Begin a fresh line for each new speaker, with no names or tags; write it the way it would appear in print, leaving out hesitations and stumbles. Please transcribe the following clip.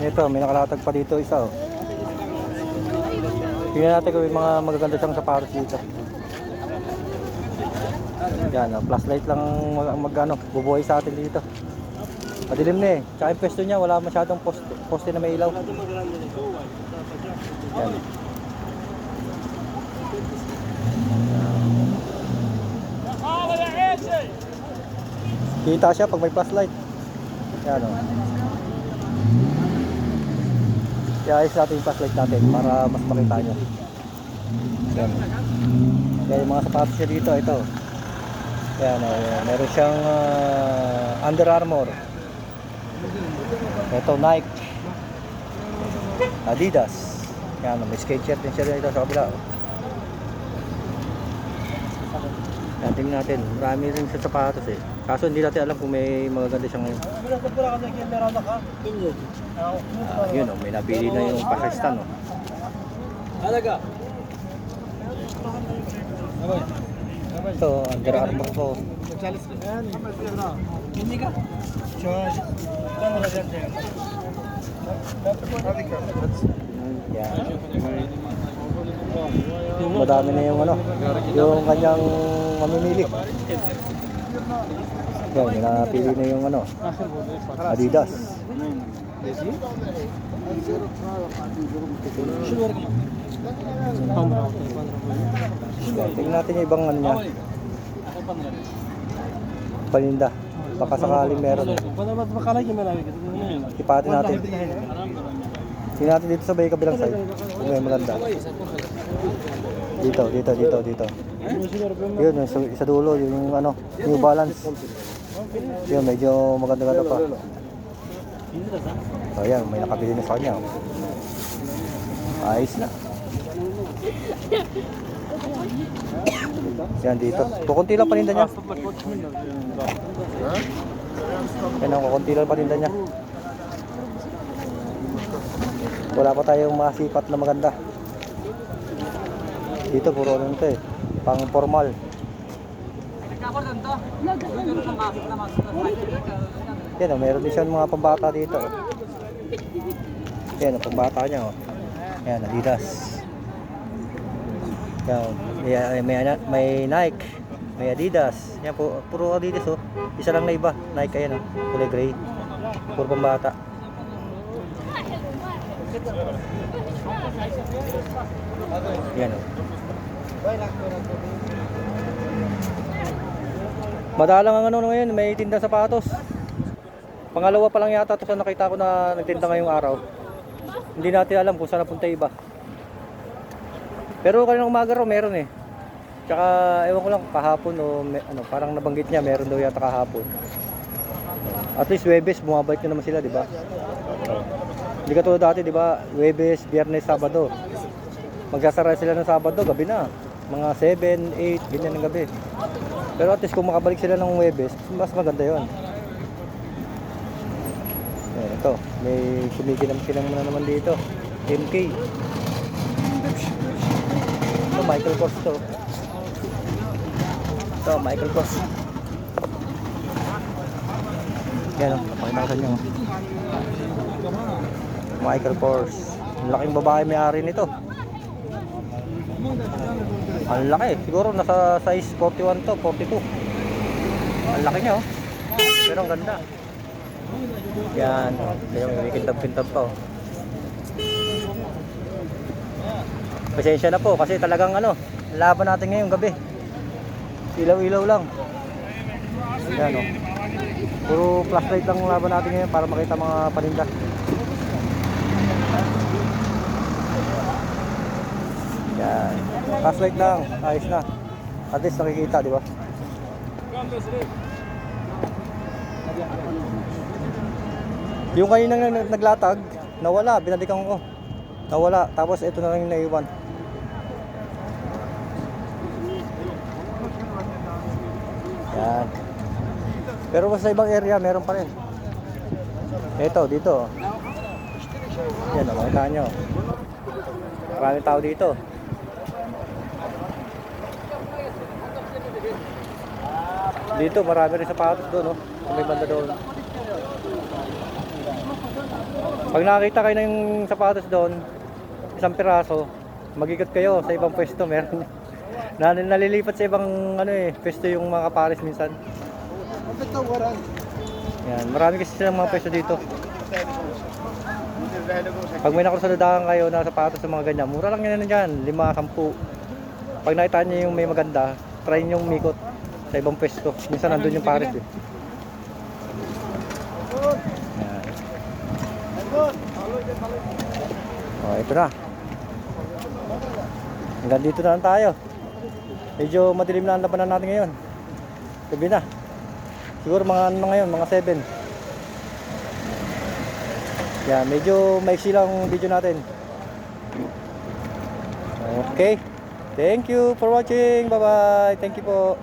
Ito, may nakalatag pa dito isa oh. Tingnan natin kung may mga magaganda siyang sapatos dito. Yan, flashlight lang bubuhay sa atin dito. Madilim na eh. Tsaka yung pwesto niya, wala masyadong poste na may ilaw. Yan. Kita siya pag may flashlight. Yan o. I-ayos natin yung flashlight natin para mas makita nyo. Yan. Kaya yung mga sapatos siya dito, ito. Yan o. Meron siyang Under Armour. Ito Nike. Adidas. Yan o. May skate shirt din siya dito sa kabila. Yan, tingnan natin. Marami rin sa sapatos eh. Kaso hindi natin alam kung may magaganda siyang yun o, may nabili na yung Pakistan o. Ito, Under Armour ko. Yan. Madami na yung yung kanyang mamimili. Yan, napili na yung Adidas. Yan, tingnan natin yung ibang niya. Paninda. Baka sakaling meron. Ipatin natin. Tingnan natin dito sa kabilang side. Kung may maganda. Dito. Yun, yung sa dulo, yung New Balance. Yun, medyo maganda-ganda pa. So, yan, may nakabili na sa kanya. Ayos na. Yan dito. Kukunti lang paninda niya. Yan ang kukunti lang paninda niya. Wala pa tayong masipat na maganda. Dito puro ito eh. Pang formal. Yan o, meron din siya mga pambata dito. Yan o, pambata niya o. Yan, Adidas. Yan, may Nike, may Adidas. Yan po, puro Adidas o. Isa lang na iba, Nike ayan o, kulay gray. Puro pambata. Yan o. Madalang ang ngayon, may tinda sapatos. Pangalawa pa lang yata ito sa nakita ko na nagtinda ngayong araw. Hindi natin alam kung saan napunta iba. Pero kaninang umaga raw meron eh. Tsaka ewan ko lang kahapon o parang nabanggit niya meron daw yata kahapon. At least Webes bumabalik na naman sila, di ba? Hindi katulad dati, di ba? Webes, Biyernes, Sabado. Magsasara sila ng Sabado, gabi na. Mga 7, 8, ganyan ng gabi. Pero at least kung makabalik sila ng Webes, mas maganda yon. Ito, may kumikinam-kinam na naman dito. MK. Ito, Michael Kors to. Ito, Michael Kors. Yan o, pakita ko sa inyo. Michael Kors. Ang laking babae may-ari nito. Ang laki, siguro nasa size 41 to, 42. Ang laki niya oh. Pero ang ganda. Yan, may kintab-kintab pa oh. Pasensya na po kasi talagang laban natin ngayong gabi. Ilaw-ilaw lang. Yan oh. Puro flashlight lang laban natin ngayon para makita mga paninda. Yan. Flashlight lang, ayos na. At least nakikita, di ba? Yung kanina naglatag, nawala, binalikan ko. Nawala, tapos ito na lang yung naiwan. Yan. Pero sa ibang area, meron pa rin. Ito, dito. Yan, makita nyo. Maraming tao dito. Dito marami rin sapatos doon, no? May banda doon. Pag nakakita kayo ng sapatos doon, isang piraso, mag-ikot kayo sa ibang pwesto. Meron nalilipat sa ibang pwesto yung mga kapares minsan. Yan, marami kasi silang mga pwesto dito. Pag may nakusaladahan kayo na sapatos sa mga ganyan, mura lang yan dyan, 5, 10. Pag nakita nyo yung may maganda, try nyo yung mikot sa ibang pwesto. Minsan nandun yung pares eh. Yan. Oh, ito na. Hanggang dito na lang tayo. Medyo madilim na ang labanan natin ngayon. Gabi na. Siguro mga ano ngayon, mga 7. Yan, medyo maiksi lang ang video natin. Okay. Thank you for watching. Bye-bye. Thank you po.